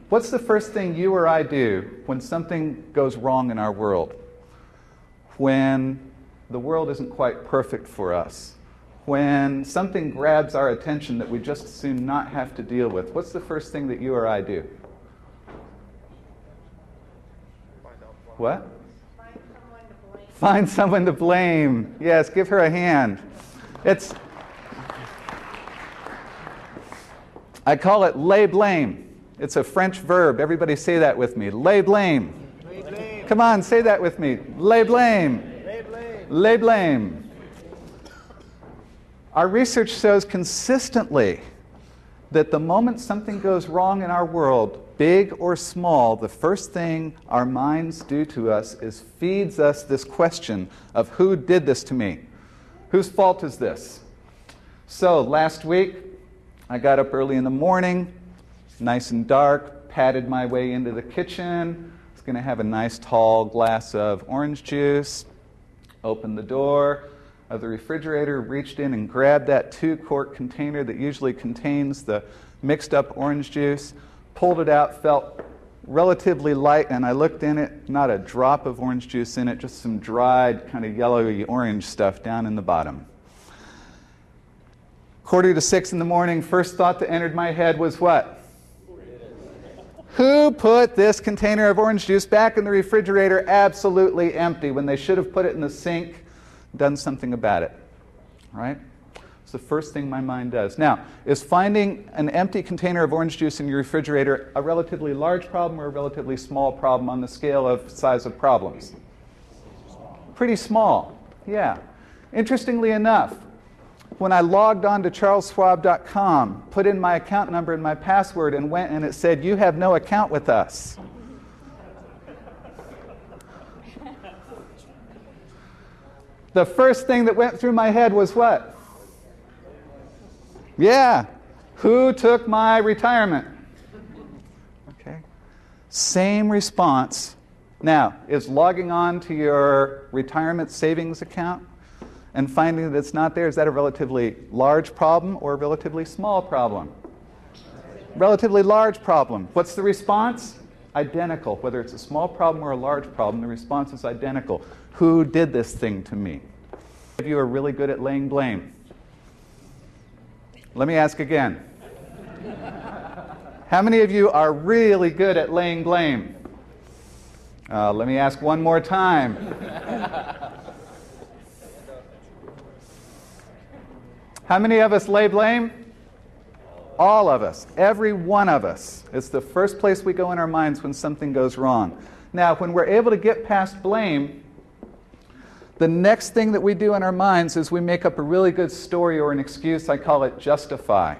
What's the first thing you or I do when something goes wrong in our world? When the world isn't quite perfect for us? When something grabs our attention that we just as soon not have to deal with? What's the first thing that you or I do? What? Find someone to blame. Yes, give her a hand. I call it lay blame. It's a French verb. Everybody say that with me. Lay blame. Lay blame. Come on, say that with me. Lay blame. Lay blame. Lay blame. Our research shows consistently that the moment something goes wrong in our world, big or small, the first thing our minds do to us is feeds us this question of who did this to me? Whose fault is this? So last week, I got up early in the morning, nice and dark, padded my way into the kitchen. I was going to have a nice tall glass of orange juice. Opened the door of the refrigerator, reached in and grabbed that 2-quart container that usually contains the mixed up orange juice, pulled it out, felt relatively light, and I looked in it, not a drop of orange juice in it, just some dried kind of yellowy orange stuff down in the bottom. 5:45 in the morning, first thought that entered my head was what? Who put this container of orange juice back in the refrigerator absolutely empty when they should have put it in the sink, done something about it? Right? It's the first thing my mind does. Now, is finding an empty container of orange juice in your refrigerator a relatively large problem or a relatively small problem on the scale of size of problems? Pretty small, yeah. Interestingly enough, when I logged on to charlesschwab.com, put in my account number and my password, and went and it said, "You have no account with us." The first thing that went through my head was what? Yeah, who took my retirement? Okay, same response. Now, is logging on to your retirement savings account and finding that it's not there, is that a relatively large problem or a relatively small problem? Relatively large problem. What's the response? Identical. Whether it's a small problem or a large problem, the response is identical. Who did this thing to me? If you are really good at laying blame. Let me ask again. How many of you are really good at laying blame? Let me ask one more time. How many of us lay blame? All of us. Every one of us. It's the first place we go in our minds when something goes wrong. Now, when we're able to get past blame, the next thing that we do in our minds is we make up a really good story or an excuse. I call it justify.